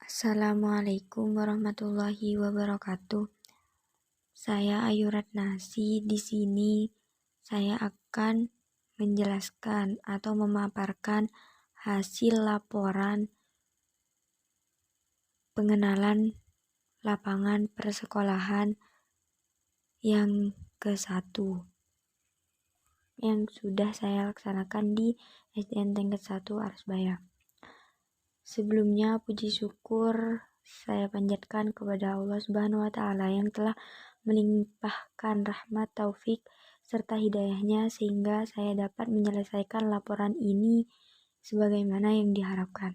Assalamualaikum warahmatullahi wabarakatuh. Saya Ayu Ratnasi. Di sini saya akan menjelaskan atau memaparkan hasil laporan pengenalan lapangan persekolahan yang ke-1 yang sudah saya laksanakan di SDN Tingkat 1 Arusbaya. Sebelumnya puji syukur saya panjatkan kepada Allah Subhanahu wa taala yang telah melimpahkan rahmat, taufik serta hidayahnya sehingga saya dapat menyelesaikan laporan ini sebagaimana yang diharapkan.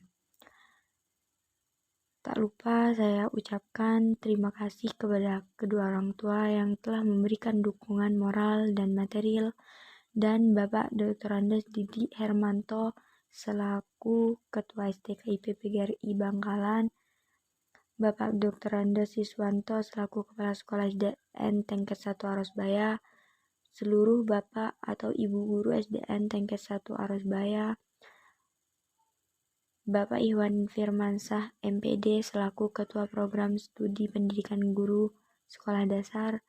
Tak lupa saya ucapkan terima kasih kepada kedua orang tua yang telah memberikan dukungan moral dan material, dan Bapak Dr. Andes Didi Hermanto selaku Ketua STKIP PGRI Bangkalan, Bapak Dr. Andes Siswanto selaku Kepala Sekolah SDN Tingkat 1 Arusbaya, seluruh Bapak atau Ibu Guru SDN Tingkat 1 Arusbaya, Bapak Iwan Firmansah MPD selaku Ketua Program Studi Pendidikan Guru Sekolah Dasar,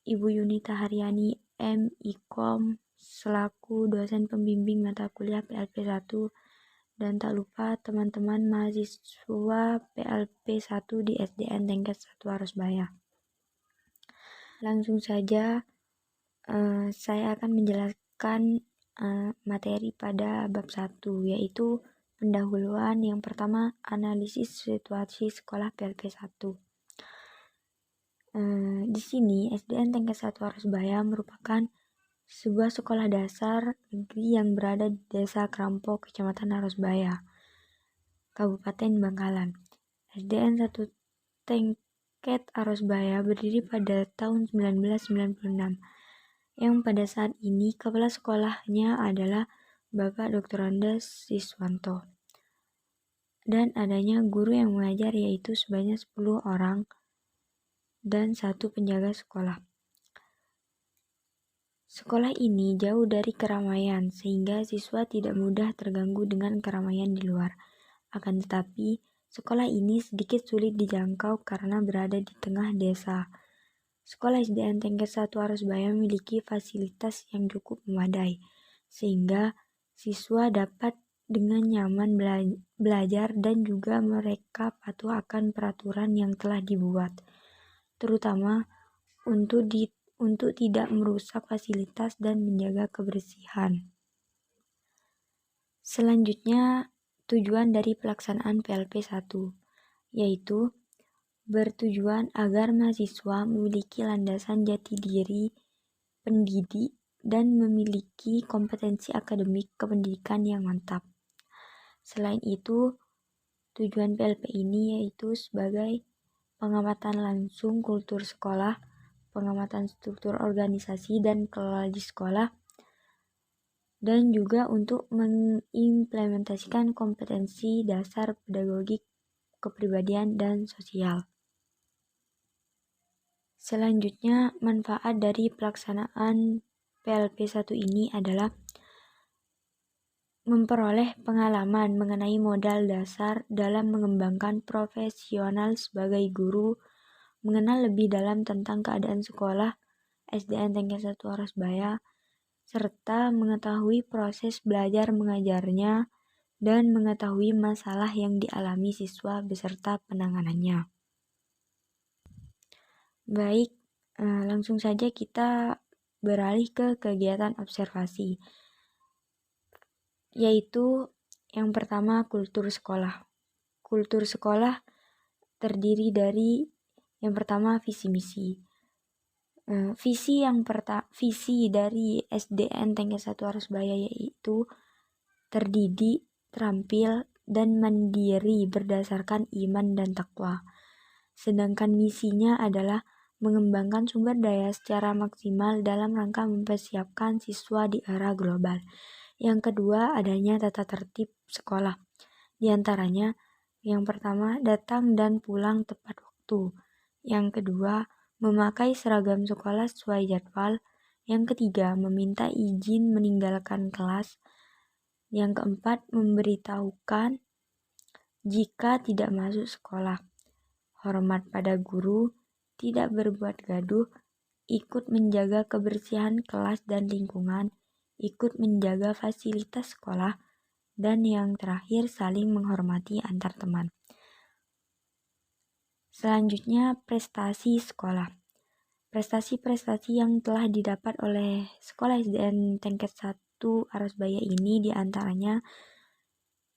Ibu Yunita Haryani M.Ikom selaku dosen pembimbing mata kuliah PLP 1, dan tak lupa teman-teman mahasiswa PLP 1 di SDN Tingkat 1 Arusbaya. Langsung saja saya akan menjelaskan materi pada bab 1, yaitu pendahuluan. Yang pertama, analisis situasi sekolah PLP 1. Di sini SDN Tingkat 1 Arusbaya merupakan sebuah sekolah dasar negeri yang berada di Desa Krampo, Kecamatan Arusbaya, Kabupaten Bangkalan. SDN 1 Tingkat Arusbaya berdiri pada tahun 1996, yang pada saat ini kepala sekolahnya adalah Bapak Dr. Andes Siswanto, dan adanya guru yang mengajar yaitu sebanyak 10 orang dan 1 penjaga sekolah. Sekolah ini jauh dari keramaian sehingga siswa tidak mudah terganggu dengan keramaian di luar. Akan tetapi, sekolah ini sedikit sulit dijangkau karena berada di tengah desa. Sekolah SDN Tingkat 1 Arusbaya memiliki fasilitas yang cukup memadai, sehingga siswa dapat dengan nyaman belajar dan juga mereka patuh akan peraturan yang telah dibuat, terutama untuk tidak merusak fasilitas dan menjaga kebersihan. Selanjutnya, tujuan dari pelaksanaan PLP 1, yaitu bertujuan agar mahasiswa memiliki landasan jati diri pendidik dan memiliki kompetensi akademik kependidikan yang mantap. Selain itu, tujuan PLP ini yaitu sebagai pengamatan langsung kultur sekolah, pengamatan struktur organisasi dan kelola di sekolah, dan juga untuk mengimplementasikan kompetensi dasar pedagogik, kepribadian, dan sosial. Selanjutnya, manfaat dari pelaksanaan PLP 1 ini adalah memperoleh pengalaman mengenai modal dasar dalam mengembangkan profesional sebagai guru, mengenal lebih dalam tentang keadaan sekolah SDN Tingkat 1 Arusbaya, serta mengetahui proses belajar mengajarnya dan mengetahui masalah yang dialami siswa beserta penanganannya. Baik, langsung saja kita beralih ke kegiatan observasi, yaitu yang pertama kultur sekolah. Kultur sekolah terdiri dari yang pertama visi misi. Visi dari SDN Tingkat 1 Arusbaya yaitu terdidik, terampil, dan mandiri berdasarkan iman dan takwa. Sedangkan misinya adalah mengembangkan sumber daya secara maksimal dalam rangka mempersiapkan siswa di era global. Yang kedua, adanya tata tertib sekolah. Di antaranya, yang pertama, datang dan pulang tepat waktu. Yang kedua, memakai seragam sekolah sesuai jadwal. Yang ketiga, meminta izin meninggalkan kelas. Yang keempat, memberitahukan jika tidak masuk sekolah, hormat pada guru, tidak berbuat gaduh, ikut menjaga kebersihan kelas dan lingkungan, ikut menjaga fasilitas sekolah, dan yang terakhir saling menghormati antar teman. Selanjutnya, prestasi sekolah. Prestasi-prestasi yang telah didapat oleh Sekolah SDN Tingkat 1 Arosbaya ini diantaranya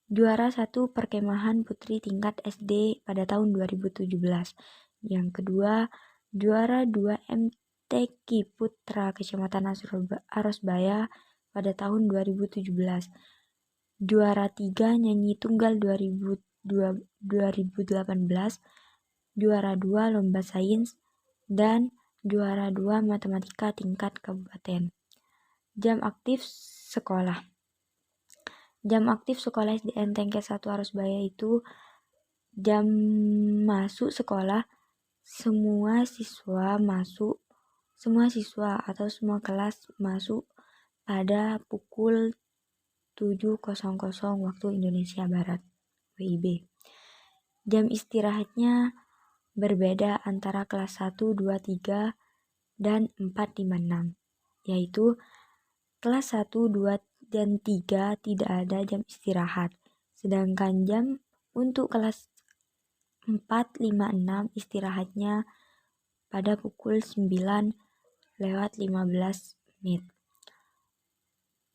juara 1 perkemahan putri tingkat SD pada tahun 2017. Yang kedua, juara 2 MTQ Putra Kecamatan Arosbaya pada tahun 2017. Juara 3 nyanyi tunggal 2018, juara 2 lomba sains, dan juara 2 matematika tingkat kabupaten. Jam aktif sekolah. Jam aktif sekolah SDN Tingkat 1 Arosbaya itu jam masuk sekolah semua siswa atau semua kelas masuk pada pukul 7.00 waktu Indonesia Barat WIB. Jam istirahatnya berbeda antara kelas 1, 2, 3, dan 4, 5, 6. Yaitu kelas 1, 2, dan 3 tidak ada jam istirahat. Sedangkan jam untuk kelas 4, 5, 6 istirahatnya pada pukul 9:15.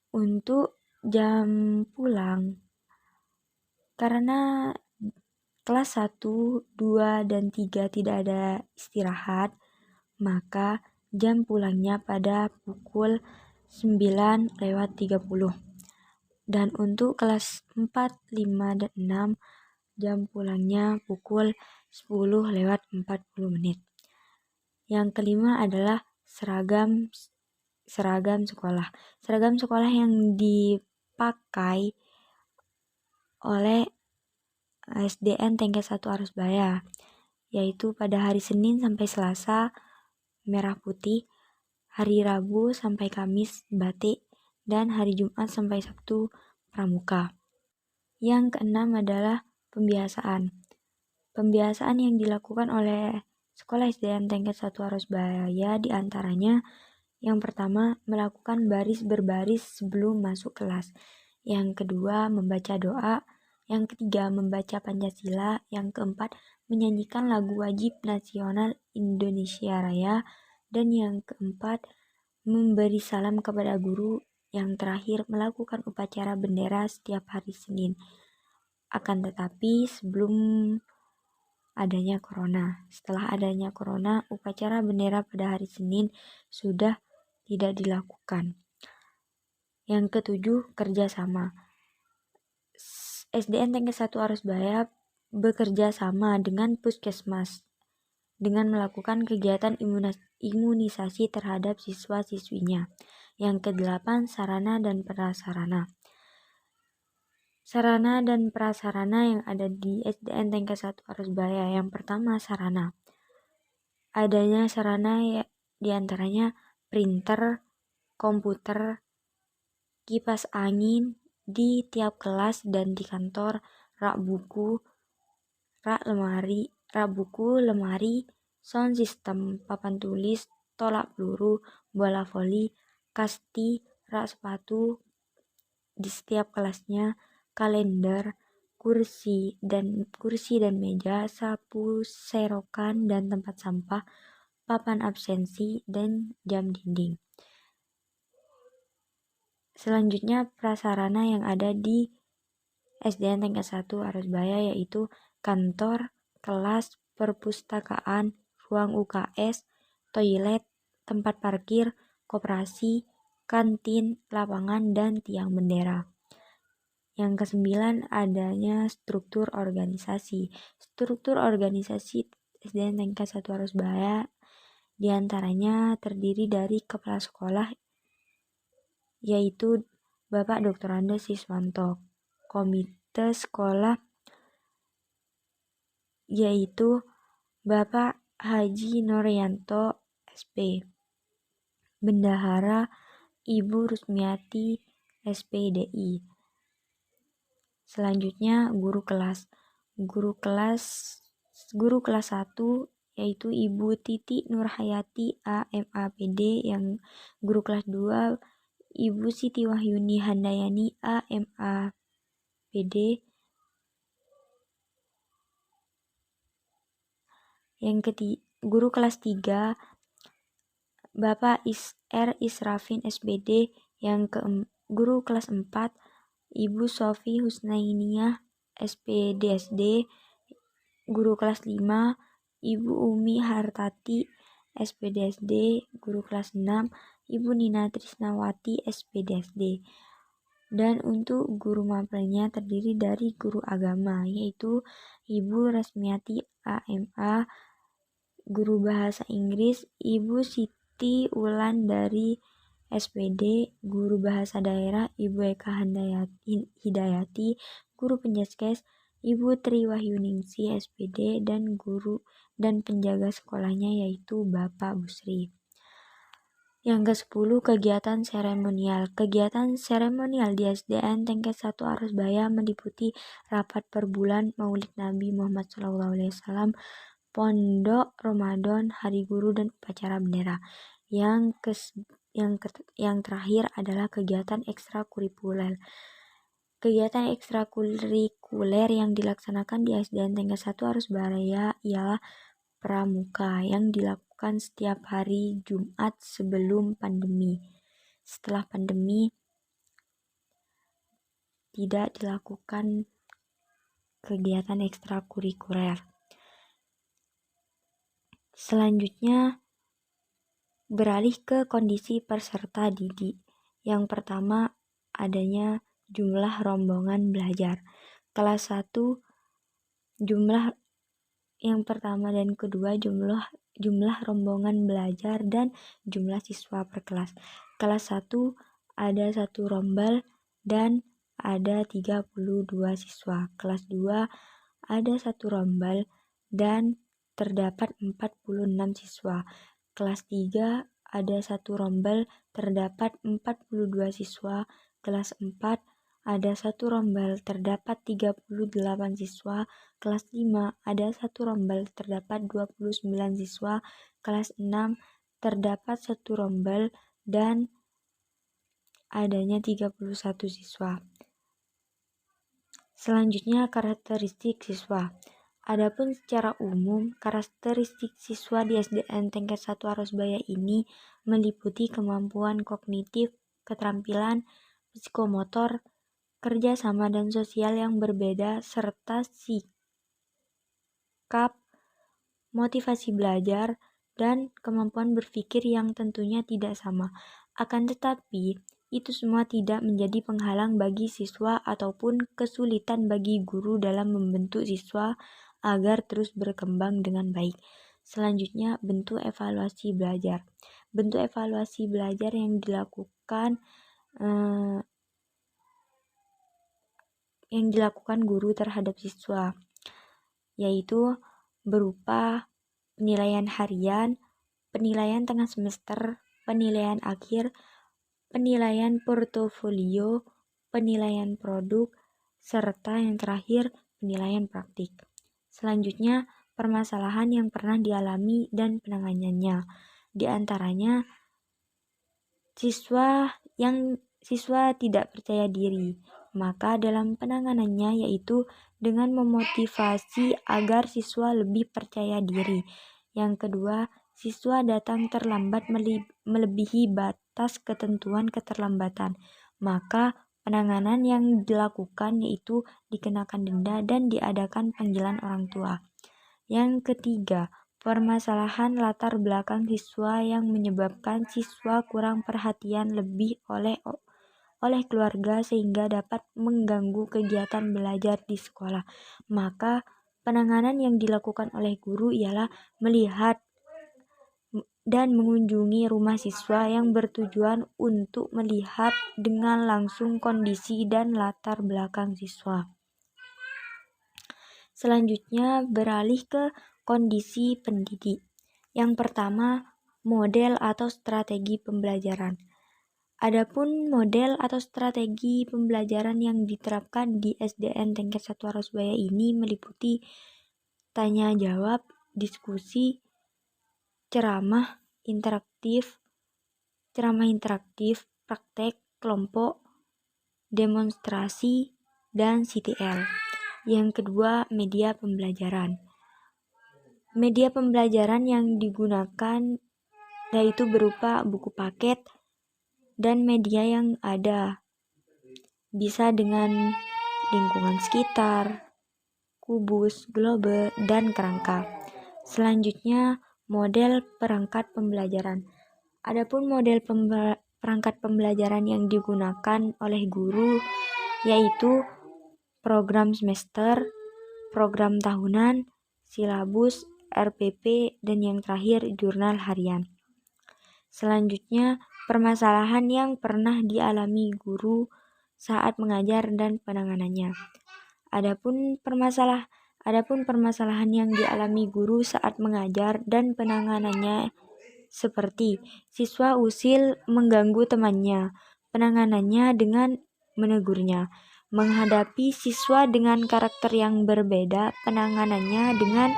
Untuk jam pulang, karena kelas 1, 2, dan 3 tidak ada istirahat, maka jam pulangnya pada pukul 9:30. Dan untuk kelas 4, 5, dan 6, jam pulangnya pukul 10:40. Yang kelima adalah seragam sekolah. Seragam sekolah yang dipakai oleh SDN Tingkat 1 Arosbaya, yaitu pada hari Senin sampai Selasa merah putih, hari Rabu sampai Kamis batik, dan hari Jumat sampai Sabtu pramuka. Yang keenam adalah pembiasaan. Pembiasaan yang dilakukan oleh Sekolah SDN Tingkat 1 Arosbaya diantaranya yang pertama, melakukan baris berbaris sebelum masuk kelas. Yang kedua, membaca doa. Yang ketiga, membaca Pancasila. Yang keempat, menyanyikan lagu wajib nasional Indonesia Raya. Dan yang keempat, memberi salam kepada guru. Yang terakhir, melakukan upacara bendera setiap hari Senin. Akan tetapi, setelah adanya corona, upacara bendera pada hari Senin sudah tidak dilakukan. Yang ketujuh, kerjasama. SDN Tingkat 1 Arosbaya bekerja sama dengan Puskesmas dengan melakukan kegiatan imunisasi terhadap siswa-siswinya. Yang kedelapan, sarana dan prasarana. Sarana dan prasarana yang ada di SDN Tingkat 1 Arosbaya. Yang pertama, sarana. Adanya sarana diantaranya printer, komputer, kipas angin di tiap kelas dan di kantor, rak buku, lemari, sound system, papan tulis, tolak peluru, bola voli, kasti, rak sepatu di setiap kelasnya, kalender, kursi dan meja, sapu, serokan dan tempat sampah, papan absensi, dan jam dinding. Selanjutnya, prasarana yang ada di SDN Tingkat 1 Arosbaya yaitu kantor, kelas, perpustakaan, ruang UKS, toilet, tempat parkir, koperasi, kantin, lapangan, dan tiang bendera. Yang kesembilan, adanya struktur organisasi. Struktur organisasi SDN Tingkat 1 Arosbaya diantaranya terdiri dari kepala sekolah yaitu Bapak Dr. Andes Siswanto, komite sekolah yaitu Bapak Haji Noryanto SP, Bendahara Ibu Rusmiati SPDI. Selanjutnya, guru kelas. Guru kelas 1 yaitu Ibu Titi Nurhayati AMAPD, yang guru kelas 2 Ibu Siti Wahyuni Handayani AMAPD. Guru kelas 3 Bapak R. Israfin SBD. Guru kelas 4 Ibu Sofi Husnainiyah SPDSD. Guru kelas 5 Ibu Umi Hartati SPDSD. Guru kelas 6 Ibu Nina Trisnawati SPDSD. Dan untuk guru mapelnya terdiri dari guru agama, yaitu Ibu Rasmiati AMA. Guru bahasa Inggris Ibu Siti Ulan dari SPD. Guru bahasa daerah Ibu Eka Hidayati. Guru penjaskes Ibu Tri Wahyuningsi SPD, dan guru dan penjaga sekolahnya yaitu Bapak Busri. Yang ke-10, kegiatan seremonial. Kegiatan seremonial di SDN Tingkat 1 Arusbaya meliputi rapat per bulan, Maulid Nabi Muhammad SAW, Pondok Ramadan, Hari Guru, dan upacara bendera. Yang terakhir adalah kegiatan ekstrakurikuler. Kegiatan ekstrakurikuler yang dilaksanakan di SDN Tingkat 1 Arusbaya ialah pramuka yang dilakukan setiap hari Jumat sebelum pandemi. Setelah pandemi tidak dilakukan kegiatan ekstrakurikuler. Selanjutnya beralih ke kondisi peserta didik. Yang pertama, adanya jumlah rombongan belajar. Kelas 1 jumlah yang pertama dan kedua jumlah rombongan belajar dan jumlah siswa per kelas. Kelas 1 ada 1 rombel dan ada 32 siswa. Kelas 2 ada 1 rombel dan terdapat 46 siswa. Kelas 3 ada 1 rombel terdapat 42 siswa. Kelas 4 ada 1 rombel terdapat 38 siswa. Kelas 5 ada 1 rombel terdapat 29 siswa. Kelas 6 terdapat 1 rombel dan adanya 31 siswa. Selanjutnya, karakteristik siswa. Adapun secara umum, karakteristik siswa di SDN Tingkat 1 Arusbaya ini meliputi kemampuan kognitif, keterampilan psikomotor, kerjasama dan sosial yang berbeda, serta sikap, motivasi belajar, dan kemampuan berpikir yang tentunya tidak sama. Akan tetapi, itu semua tidak menjadi penghalang bagi siswa ataupun kesulitan bagi guru dalam membentuk siswa agar terus berkembang dengan baik. Selanjutnya, bentuk evaluasi belajar. Bentuk evaluasi belajar yang dilakukan guru terhadap siswa, yaitu berupa penilaian harian, penilaian tengah semester, penilaian akhir, penilaian portofolio, penilaian produk, serta yang terakhir penilaian praktik. Selanjutnya, permasalahan yang pernah dialami dan penanganannya. Di antaranya, siswa tidak percaya diri. Maka dalam penanganannya yaitu dengan memotivasi agar siswa lebih percaya diri. Yang kedua, siswa datang terlambat melebihi batas ketentuan keterlambatan. Maka penanganan yang dilakukan yaitu dikenakan denda dan diadakan panggilan orang tua. Yang ketiga, permasalahan latar belakang siswa yang menyebabkan siswa kurang perhatian lebih oleh keluarga sehingga dapat mengganggu kegiatan belajar di sekolah. Maka penanganan yang dilakukan oleh guru ialah melihat dan mengunjungi rumah siswa yang bertujuan untuk melihat dengan langsung kondisi dan latar belakang siswa. Selanjutnya beralih ke kondisi pendidik. Yang pertama, model atau strategi pembelajaran. Adapun model atau strategi pembelajaran yang diterapkan di SDN tingkat 1 Arusbaya ini meliputi tanya jawab, diskusi, ceramah interaktif, praktek, kelompok, demonstrasi, dan CTL. Yang kedua, media pembelajaran. Media pembelajaran yang digunakan yaitu berupa buku paket dan media yang ada, bisa dengan lingkungan sekitar, kubus, globe, dan kerangka. Selanjutnya, model perangkat pembelajaran. Adapun model perangkat pembelajaran yang digunakan oleh guru yaitu program semester, program tahunan, silabus, RPP, dan yang terakhir jurnal harian. Selanjutnya, permasalahan yang pernah dialami guru saat mengajar dan penanganannya. Adapun permasalahan yang dialami guru saat mengajar dan penanganannya seperti siswa usil mengganggu temannya, penanganannya dengan menegurnya. Menghadapi siswa dengan karakter yang berbeda, penanganannya dengan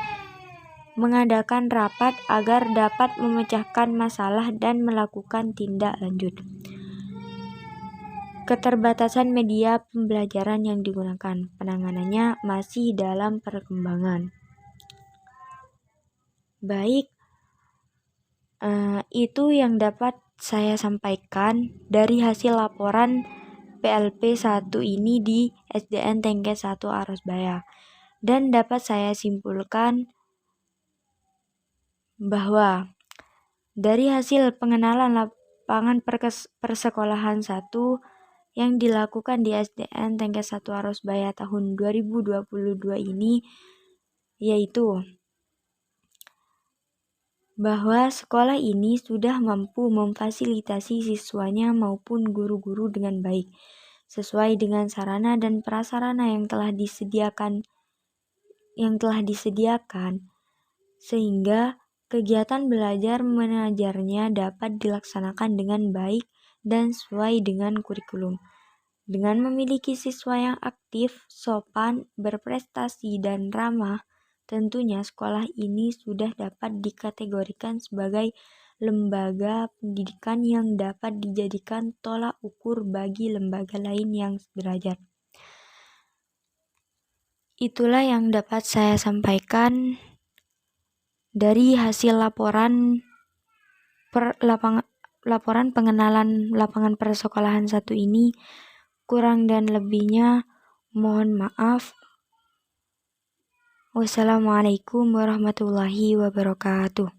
mengadakan rapat agar dapat memecahkan masalah dan melakukan tindak lanjut. Keterbatasan media pembelajaran yang digunakan, penanganannya masih dalam perkembangan. Baik, itu yang dapat saya sampaikan dari hasil laporan PLP 1 ini di SDN tingkat 1 Arusbaya. Dan dapat saya simpulkan bahwa dari hasil pengenalan lapangan persekolahan 1 yang dilakukan di SDN tingkat 1 Arusbaya tahun 2022 ini, yaitu bahwa sekolah ini sudah mampu memfasilitasi siswanya maupun guru-guru dengan baik, sesuai dengan sarana dan prasarana yang telah disediakan, sehingga kegiatan belajar mengajarnya dapat dilaksanakan dengan baik dan sesuai dengan kurikulum. Dengan memiliki siswa yang aktif, sopan, berprestasi, dan ramah, tentunya sekolah ini sudah dapat dikategorikan sebagai lembaga pendidikan yang dapat dijadikan tolak ukur bagi lembaga lain yang sederajat. Itulah yang dapat saya sampaikan dari hasil laporan pengenalan lapangan persekolahan 1 ini. Kurang dan lebihnya mohon maaf. Wassalamualaikum warahmatullahi wabarakatuh.